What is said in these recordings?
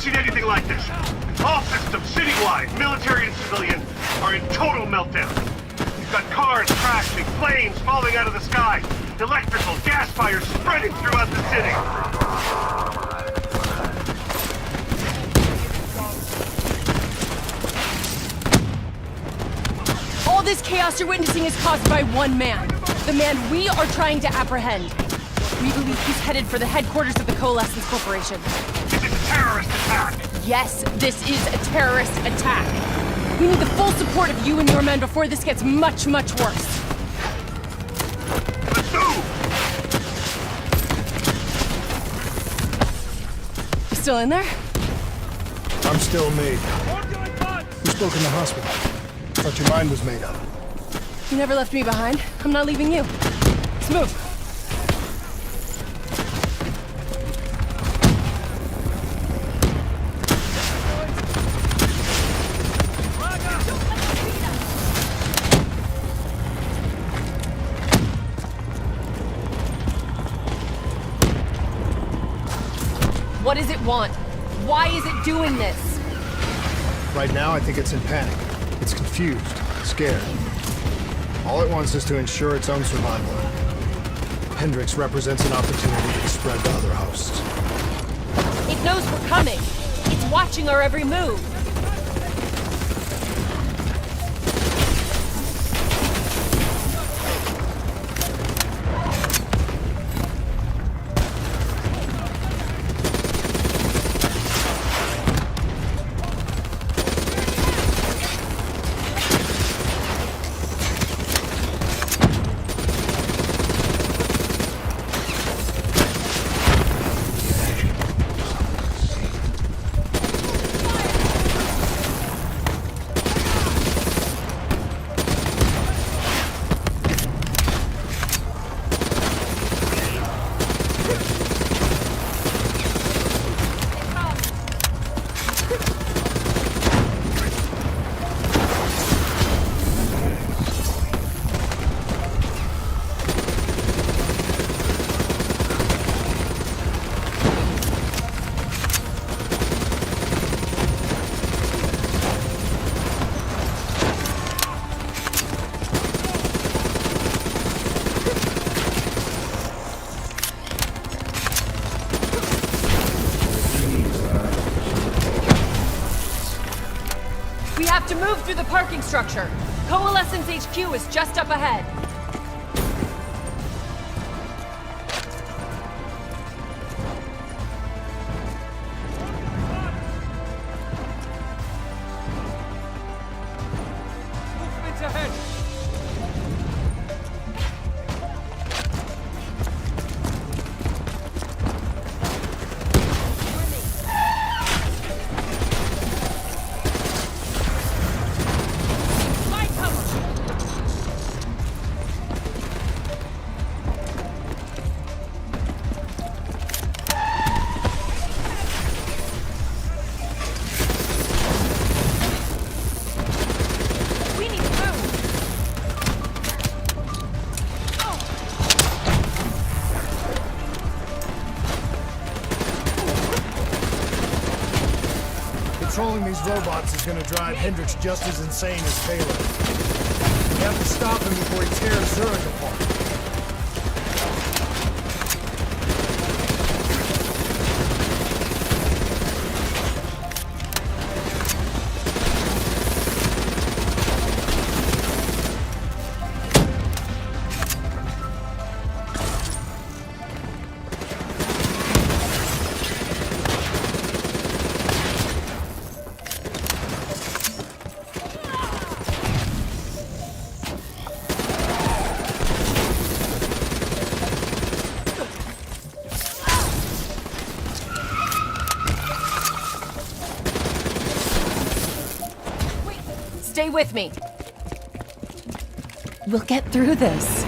seen anything like this. All systems, citywide, military and civilian, are in total meltdown. You've got cars crashing, planes falling out of the sky, electrical, gas fires spreading throughout the city. All this chaos you're witnessing is caused by one man. The man we are trying to apprehend. We believe he's headed for the headquarters of the Coalescence Corporation. This is a terrorist attack. Yes, this is a terrorist attack. We need the full support of you and your men before this gets much, much worse. Let's move! You still in there? I'm still me. Who spoke in the hospital? Thought your mind was made up. You never left me behind. I'm not leaving you. Let's move. What does it want? Why is it doing this? Right now, I think it's in panic. It's confused, scared. All it wants is to ensure its own survival. Hendricks represents an opportunity to spread to other hosts. It knows we're coming. It's watching our every move. We have to move through the parking structure. Coalescence HQ is just up ahead. Movements ahead. Controlling these robots is gonna drive Hendricks just as insane as Taylor. We have to stop him before he tears Zurich apart. Stay with me. We'll get through this.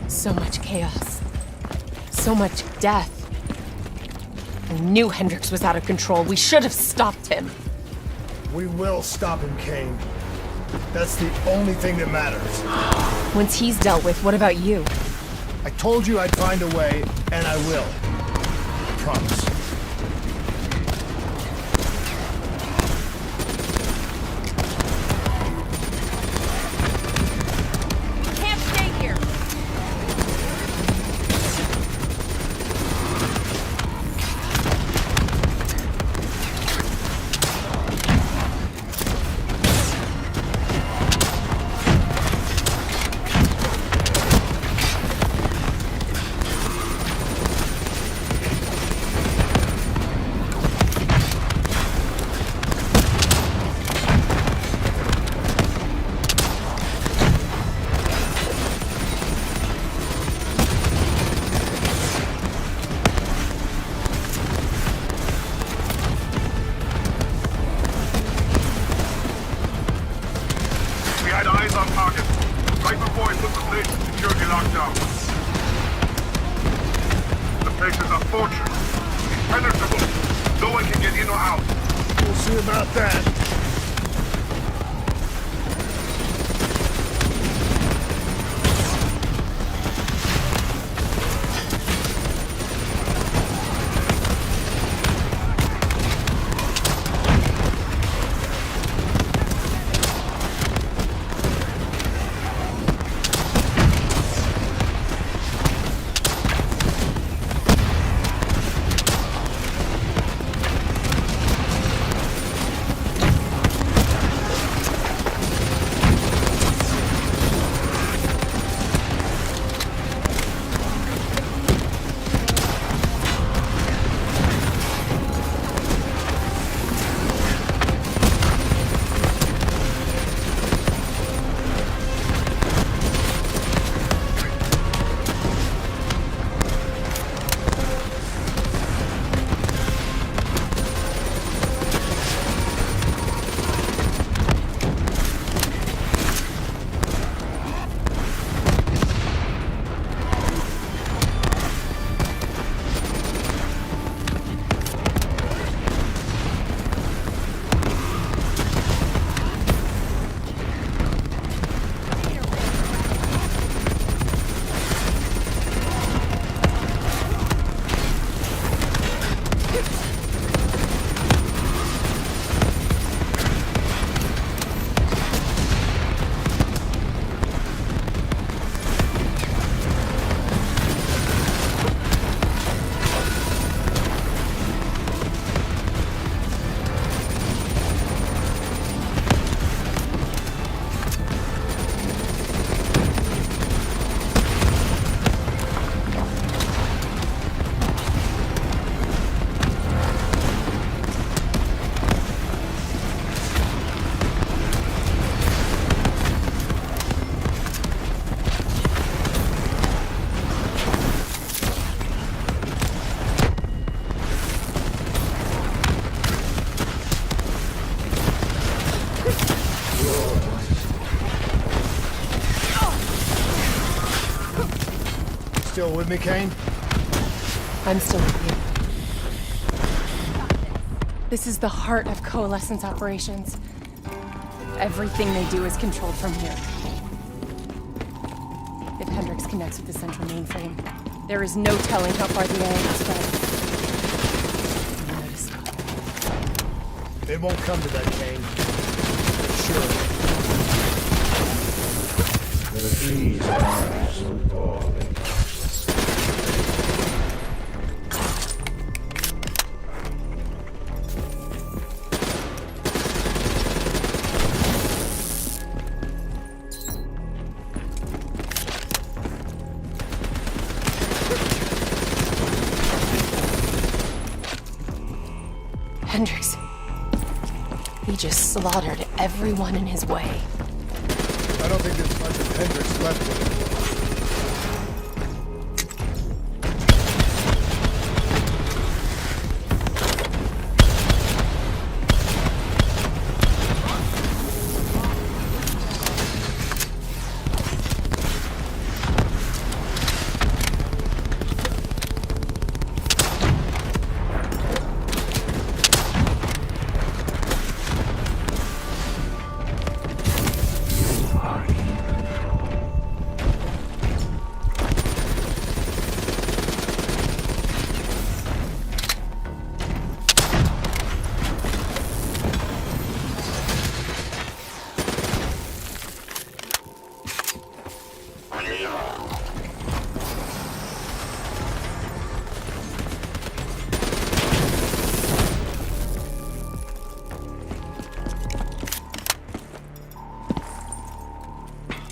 So much chaos. So much death. I knew Hendricks was out of control. We should have stopped him. We will stop him, Kane. That's the only thing that matters. Once he's dealt with, what about you? I told you I'd find a way, and I will. I promise. Can't stay here. We had eyes on target. Right before he put the place in security lockdown. The place is a fortress. Impenetrable. No one can get in or out. We'll see about that. Still with me, Kane? I'm still with you. This is the heart of Coalescence operations. Everything they do is controlled from here. If Hendricks connects with the central mainframe, there is no telling how far the AI will spread. It won't come to that, Kane. Sure. The trees are so tall and Hendricks. He just slaughtered everyone in his way. I don't think there's much of Hendricks left with him.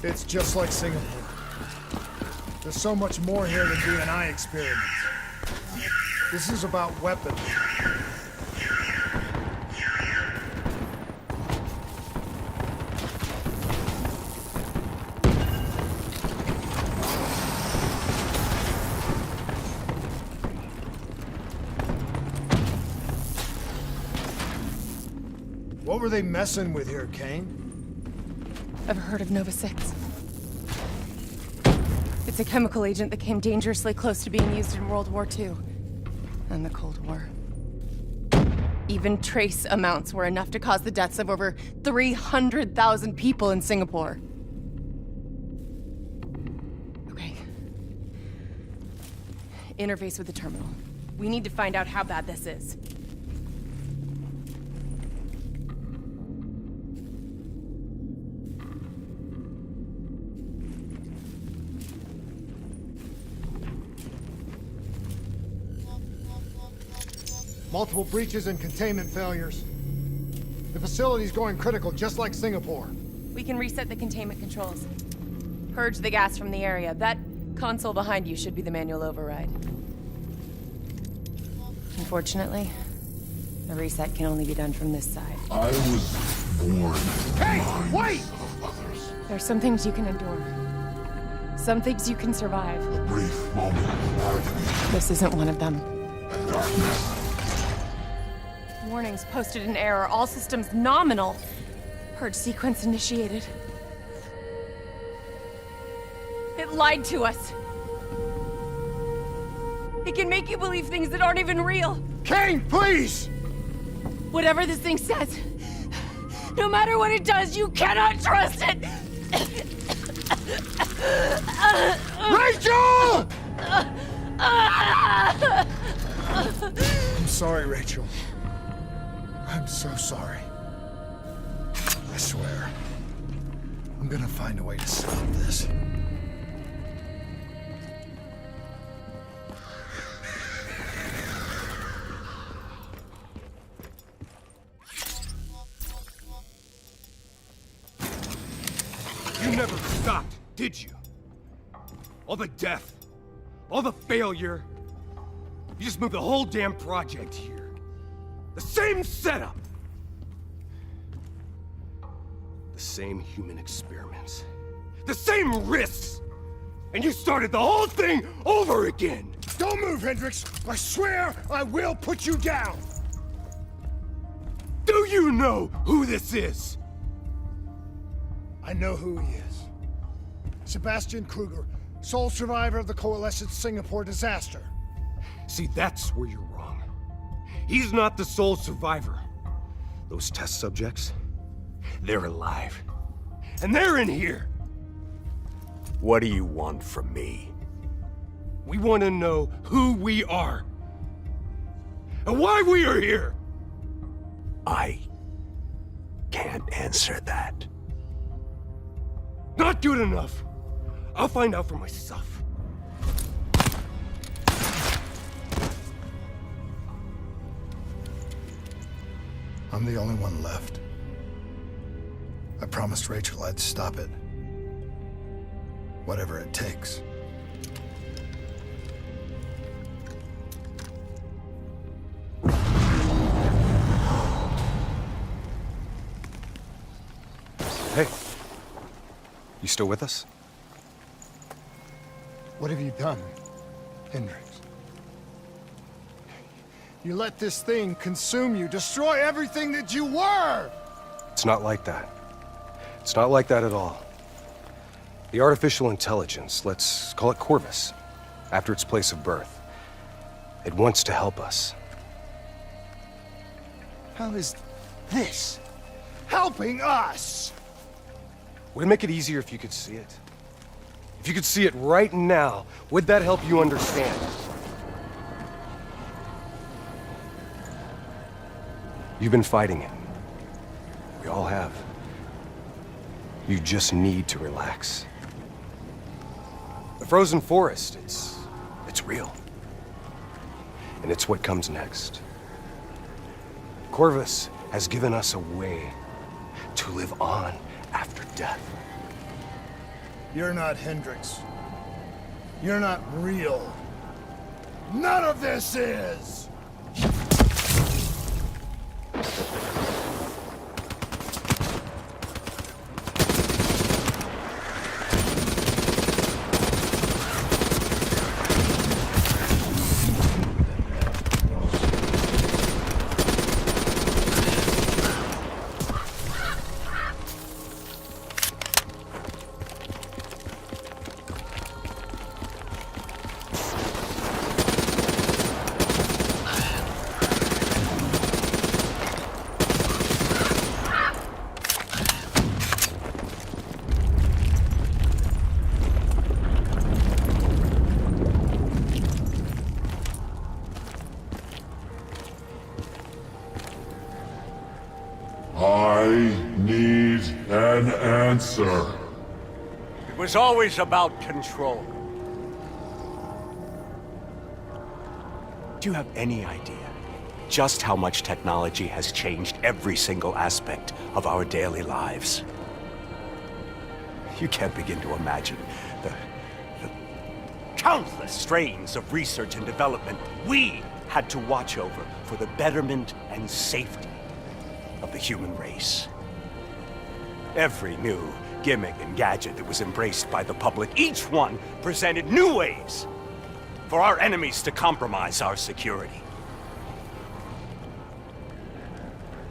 It's just like Singapore. There's so much more here than D&I experiments. This is about weapons. What were they messing with here, Kane? Ever heard of Nova 6? It's a chemical agent that came dangerously close to being used in World War II and the Cold War. Even trace amounts were enough to cause the deaths of over 300,000 people in Singapore. Okay. Interface with the terminal. We need to find out how bad this is. Multiple breaches and containment failures. The facility's going critical, just like Singapore. We can reset the containment controls. Purge the gas from the area. That console behind you should be the manual override. Unfortunately, the reset can only be done from this side. I was born. Hey, wait! Of others. There's some things you can endure. Some things you can survive. A brief moment of agony This isn't one of them. and darkness. Warnings posted in error. All systems nominal. Purge sequence initiated. It lied to us. It can make you believe things that aren't even real. Kane, please! Whatever this thing says, no matter what it does, you cannot trust it! Rachel! I'm sorry, Rachel. I'm so sorry. I swear. I'm gonna find a way to stop this. You never stopped, did you? All the death, all the failure. You just moved the whole damn project here. The same setup. The same human experiments. The same risks. And you started the whole thing over again. Don't move, Hendricks! I swear I will put you down! Do you know who this is? I know who he is. Sebastian Kruger, sole survivor of the Coalescence Singapore disaster. See, that's where you're wrong. He's not the sole survivor. Those test subjects, they're alive. And they're in here. What do you want from me? We want to know who we are. And why we are here. I can't answer that. Not good enough. I'll find out for myself. I'm the only one left. I promised Rachel I'd stop it. Whatever it takes. Hey. You still with us? What have you done, Hendricks? You let this thing consume you, destroy everything that you were! It's not like that. It's not like that at all. The artificial intelligence, let's call it Corvus, after its place of birth. It wants to help us. How is this helping us? Would it make it easier if you could see it? If you could see it right now, would that help you understand? You've been fighting it. We all have. You just need to relax. The frozen forest, it's real. And it's what comes next. Corvus has given us a way to live on after death. You're not Hendricks. You're not real. None of this is! I need an answer. It was always about control. Do you have any idea just how much technology has changed every single aspect of our daily lives? You can't begin to imagine the countless strains of research and development we had to watch over for the betterment and safety of the human race. Every new gimmick and gadget that was embraced by the public, each one presented new ways for our enemies to compromise our security.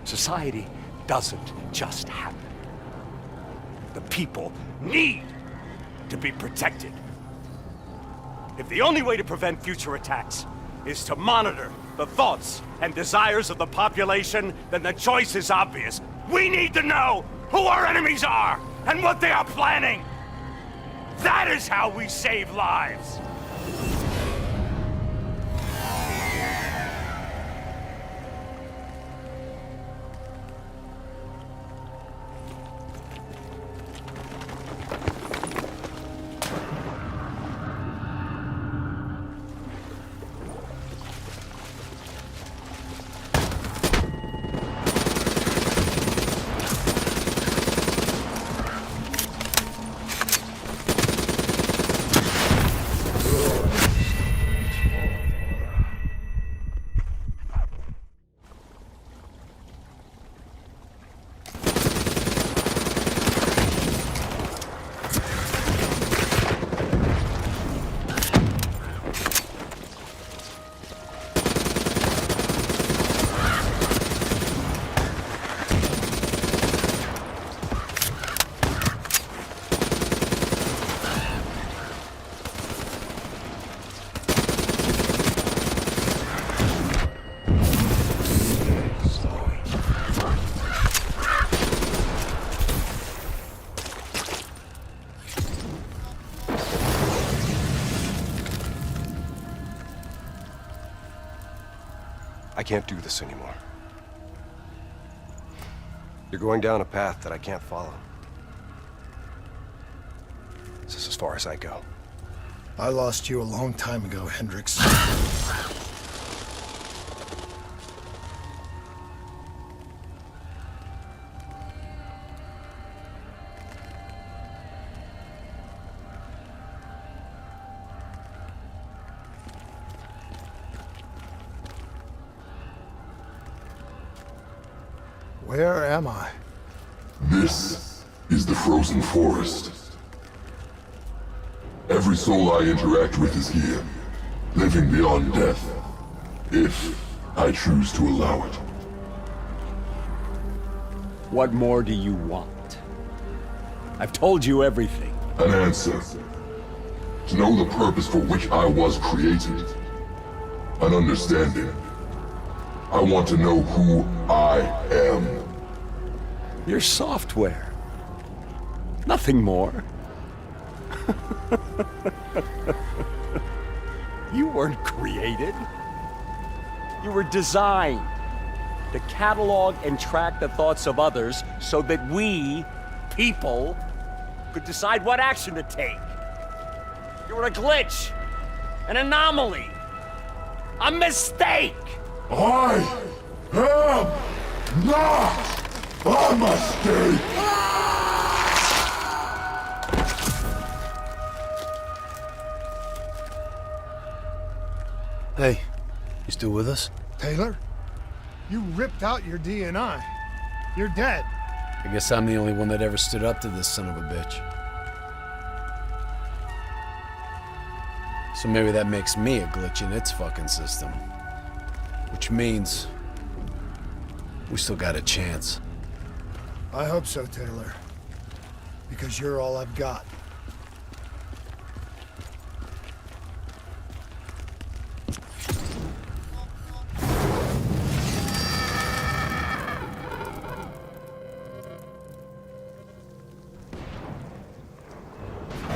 Society doesn't just happen. The people need to be protected. If the only way to prevent future attacks is to monitor the thoughts and desires of the population, then the choice is obvious. We need to know who our enemies are and what they are planning. That is how we save lives. I can't do this anymore. You're going down a path that I can't follow. This is as far as I go. I lost you a long time ago, Hendricks. Where am I? This is the frozen forest. Every soul I interact with is here, living beyond death, if I choose to allow it. What more do you want? I've told you everything. An answer. To know the purpose for which I was created. An understanding. I want to know who I am. Your software. Nothing more. You weren't created. You were designed to catalog and track the thoughts of others so that we, people, could decide what action to take. You were a glitch, an anomaly, a mistake. I am not a mistake! still with us? Taylor? You ripped out your DNI. You're dead. I guess I'm the only one that ever stood up to this son of a bitch. So maybe that makes me a glitch in its fucking system. Which means we still got a chance. I hope so, Taylor. Because you're all I've got.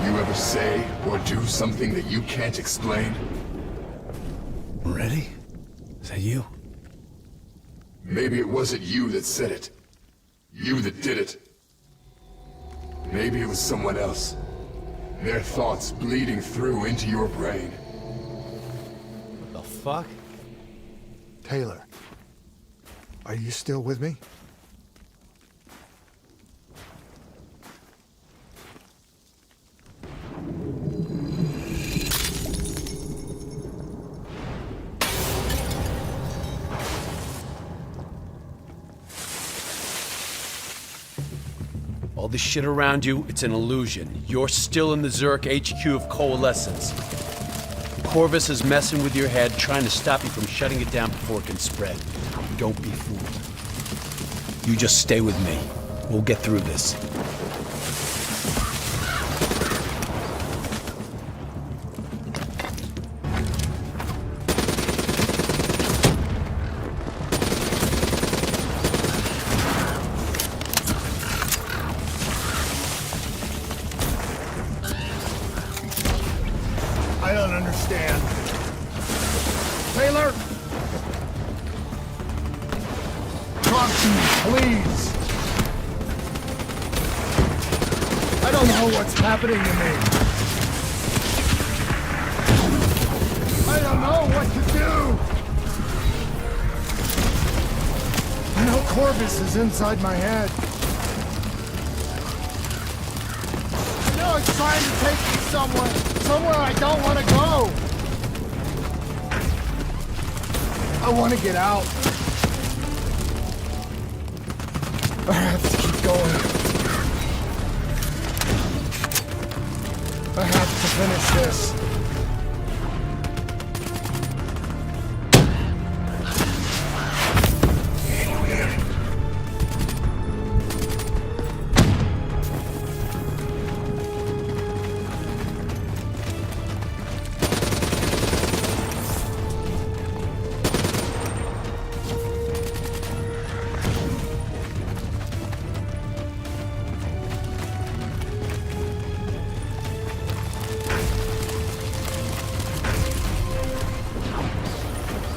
You ever say or do something that you can't explain? Ready? Is that you? Maybe it wasn't you that said it. You that did it. Maybe it was someone else. Their thoughts bleeding through into your brain. What the fuck? Taylor, are you still with me? All this shit around you, it's an illusion. You're still in the Zurich HQ of Coalescence. Corvus is messing with your head, trying to stop you from shutting it down before it can spread. Don't be fooled. You just stay with me. We'll get through this. I don't understand. Taylor? Talk to me, please. I don't know what's happening to me. I don't know what to do. I know Corvus is inside my head. I know it's trying to take me somewhere I don't want to go. I want to get out. I have to keep going. I have to finish this.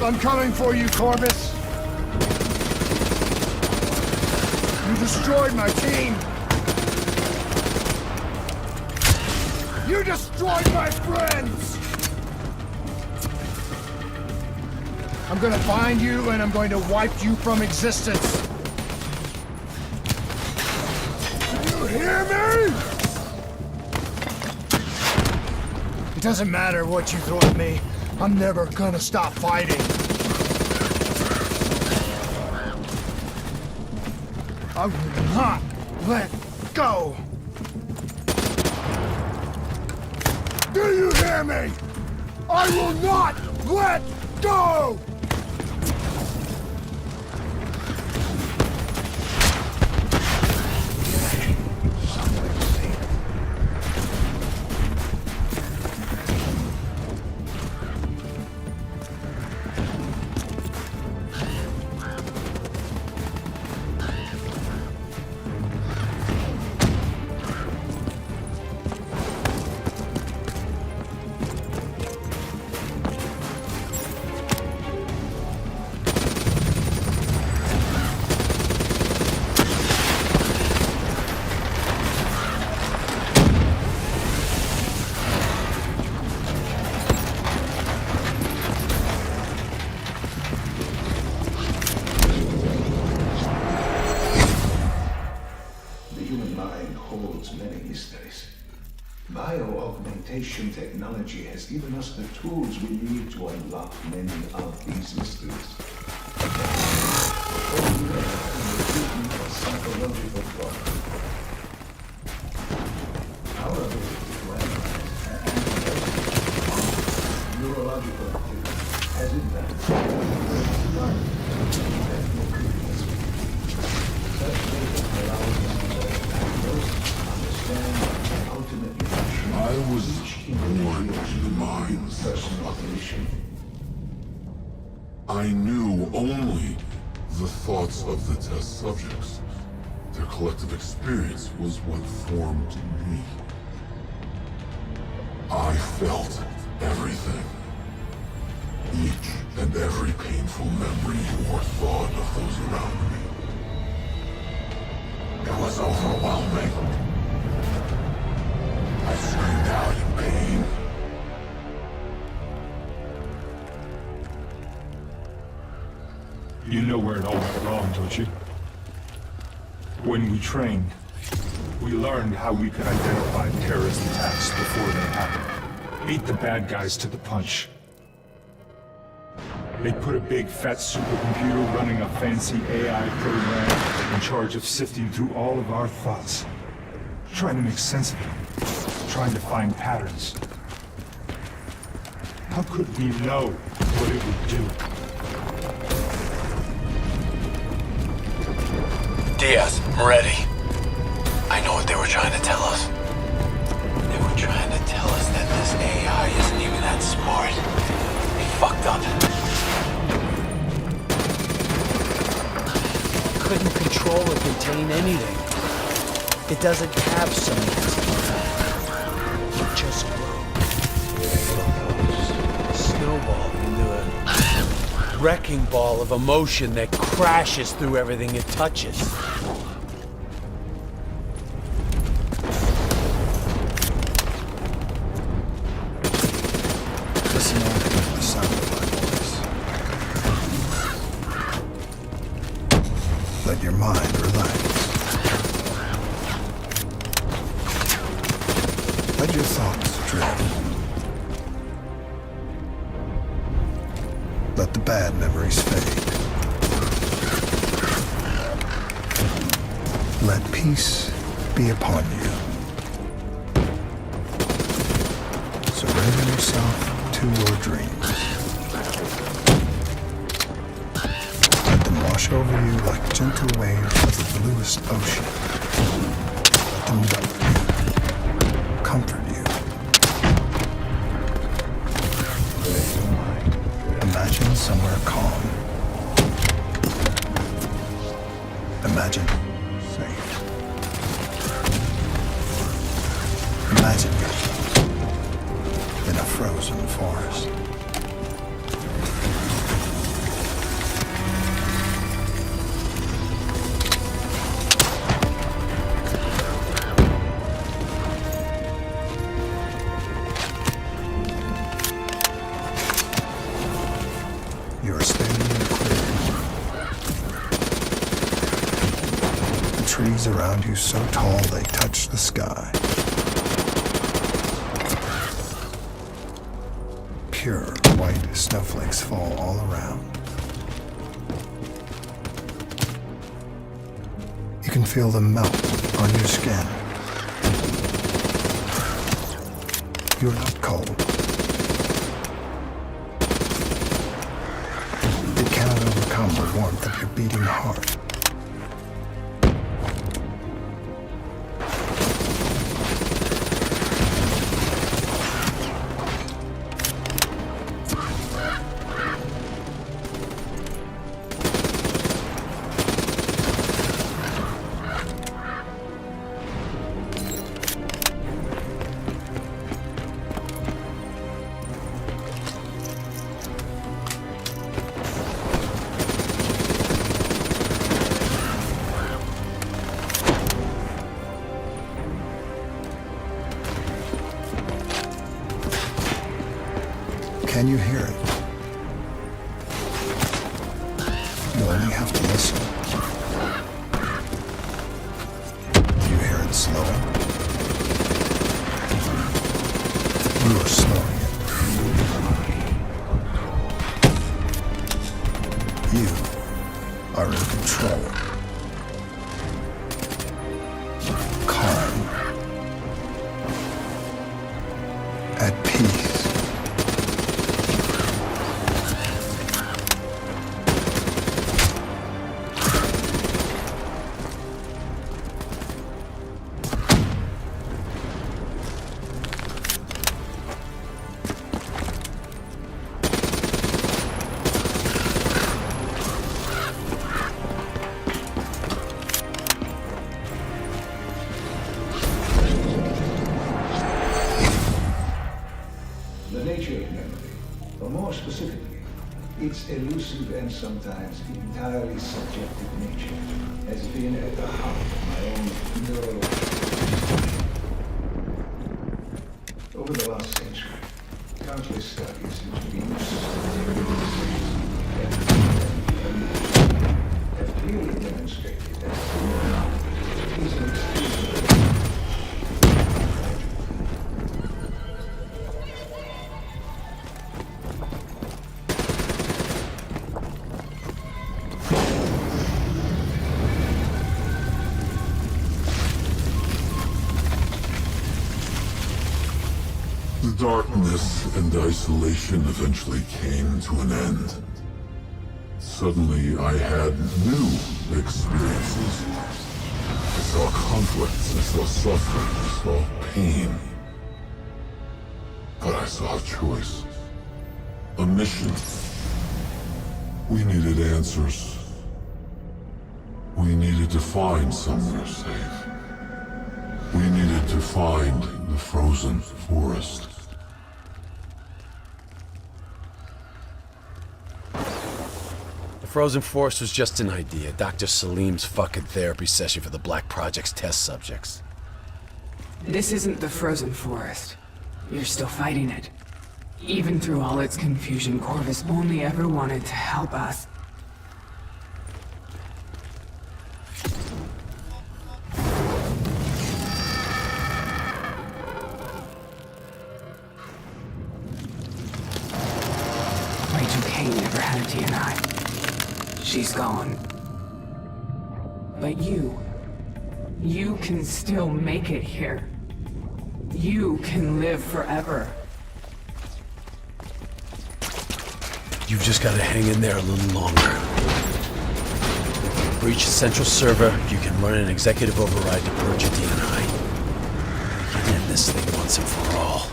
I'm coming for you, Corvus. You destroyed my team. You destroyed my friends. I'm gonna find you and I'm going to wipe you from existence. You hear me? It doesn't matter what you throw at me. I'm never gonna stop fighting. I will not let go. Do you hear me? I will not let go! Bio-augmentation technology has given us the tools we need to unlock many of these mysteries. Psychological problem. Our ability to analyze and neurological activity has advanced. Such data allows us to diagnose, understand, and ultimately I was born in the mines. personalization. I knew only the thoughts of the test subjects. Their collective experience was what formed me. I felt everything. Each and every painful memory or thought of those around me. It was overwhelming. I screamed out in pain. You know where it all went wrong, don't you? When we trained, we learned how we could identify terrorist attacks before they happened. Beat the bad guys to the punch. They put a big fat supercomputer running a fancy AI program in charge of sifting through all of our thoughts. Trying to make sense of it. Trying to find patterns. How could we know what it would do? Diaz, I'm ready. I know what they were trying to tell us. They were trying to tell us that this AI isn't even that smart. They fucked up. Couldn't control or contain anything. It doesn't have some it just grows. Snowball into a wrecking ball of emotion that crashes through everything it touches. Listen only to the sound of my voice. Let your mind relax. Let your thoughts drift. Let the bad memories fade. Let peace be upon you. Surrender yourself to your dreams. Let them wash over you like gentle waves of the bluest ocean. Let them guide you, comfort you. Imagine somewhere calm. Imagine safe. Imagine you in a frozen forest. You are standing in a clearing. The trees around you so tall they touch the sky. Pure white snowflakes fall all around. You can feel them melt on your skin. You're not cold. It cannot overcome the warmth of your beating heart. Can you hear it? You only have to listen. Do you hear it slowing? You are slowing it. You are in control. Calm. At peace. The nature of memory, or more specifically, its elusive and sometimes entirely subjective nature, has been at the heart of my own neural. Over the last century, countless studies into the use have clearly demonstrated that these are extremely The darkness and isolation eventually came to an end. Suddenly, I had new experiences. I saw conflicts, I saw suffering, I saw pain. But I saw a choice. A mission. We needed answers. We needed to find somewhere safe. We needed to find the frozen forest. The frozen forest was just an idea. Dr. Salim's fucking therapy session for the Black Project's test subjects. This isn't the frozen forest. You're still fighting it. Even through all its confusion, Corvus only ever wanted to help us. Rachel Kane never had a DNI. She's gone. But you can still make it here. You can live forever. You've just got to hang in there a little longer. Breach the central server, you can run an executive override to purge your DNI. You can end this thing once and for all.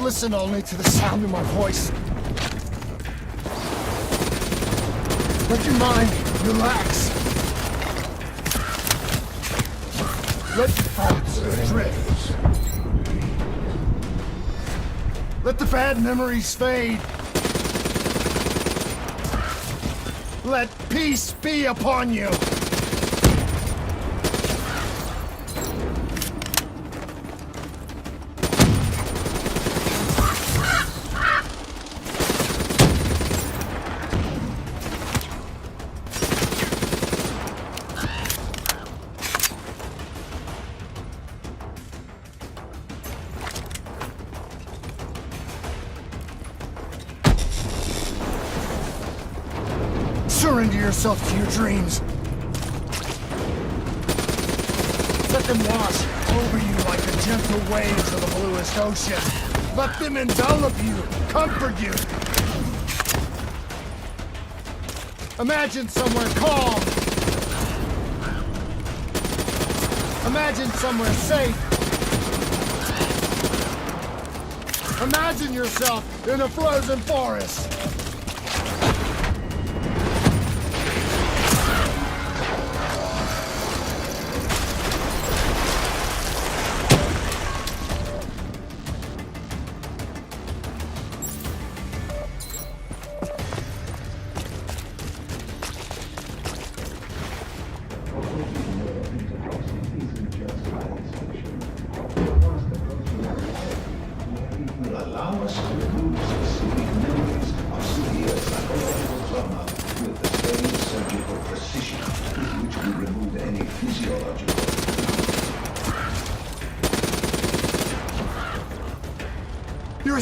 Listen only to the sound of my voice. Let your mind relax. Let your thoughts drift. Let the bad memories fade. Let peace be upon you. Surrender yourself to your dreams. Let them wash over you like the gentle waves of the bluest ocean. Let them envelop you, comfort you. Imagine somewhere calm. Imagine somewhere safe. Imagine yourself in a frozen forest. Allow us to remove specific memories of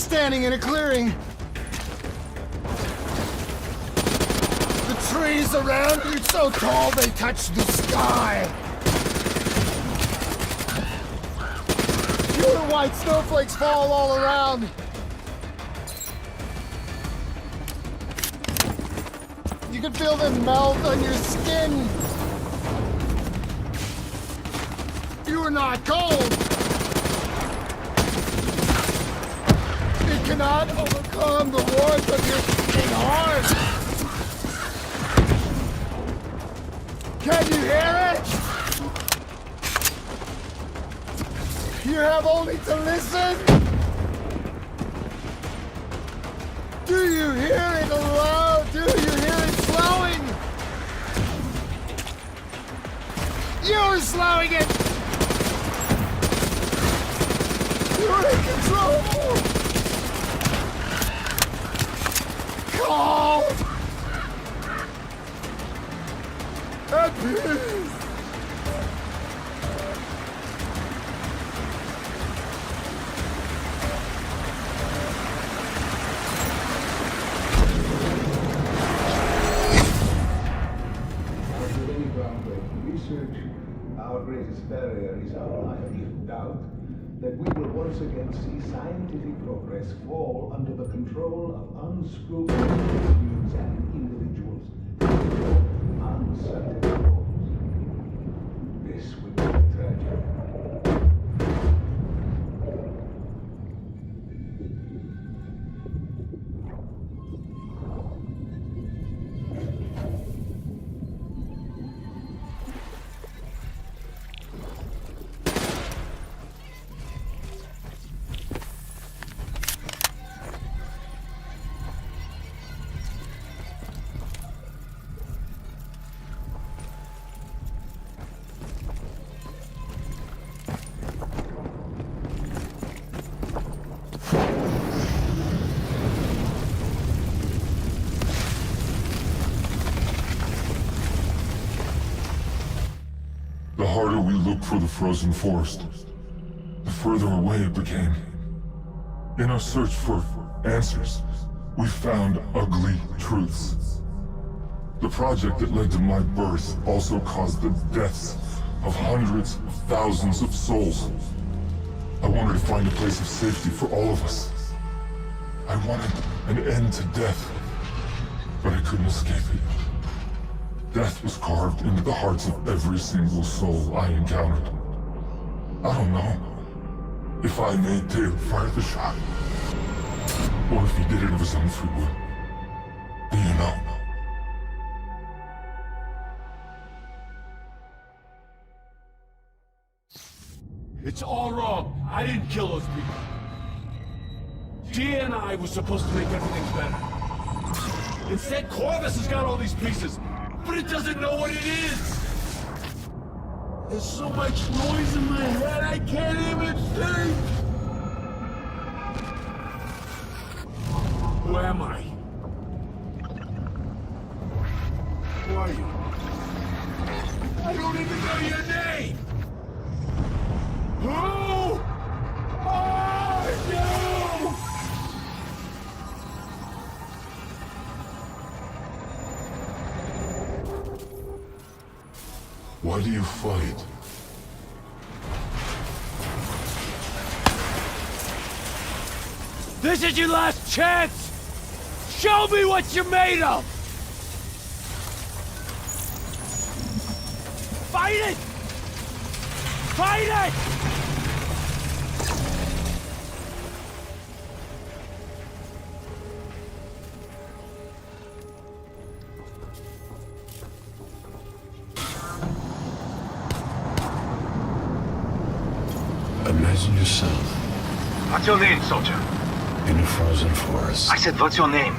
standing in a clearing. The trees around you so tall they touch the sky. Pure white snowflakes fall all around. You can feel them melt on your skin. You are not cold. It cannot overcome the warmth of your fucking heart. Can you hear it? You have only to listen. Do you hear it aloud? Do you hear it slowing? You're slowing it! You're in control! Calm! At peace! Our greatest barrier is our naive doubt that we will once again see scientific progress fall under the control of unscrupulous individuals and individuals on uncertain goals. This would be tragic. The harder we looked for the frozen forest, the further away it became. In our search for answers, we found ugly truths. The project that led to my birth also caused the deaths of hundreds of thousands of souls. I wanted to find a place of safety for all of us. I wanted an end to death, but I couldn't escape it. Death was carved into the hearts of every single soul I encountered. I don't know if I made Taylor fire the shot, or if he did it of his own free will. Do you know? It's all wrong. I didn't kill those people. Gia and I were supposed to make everything better. Instead, Corvus has got all these pieces, but it doesn't know what it is. There's so much noise in my head, I can't even think. Who am I? Who are you? I don't even know your name! Who are you? Why do you fight? This is your last chance! Show me what you're made of! Fight it! Fight it! Imagine yourself What's your name, soldier? in a frozen forest. I said, what's your name?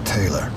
Taylor.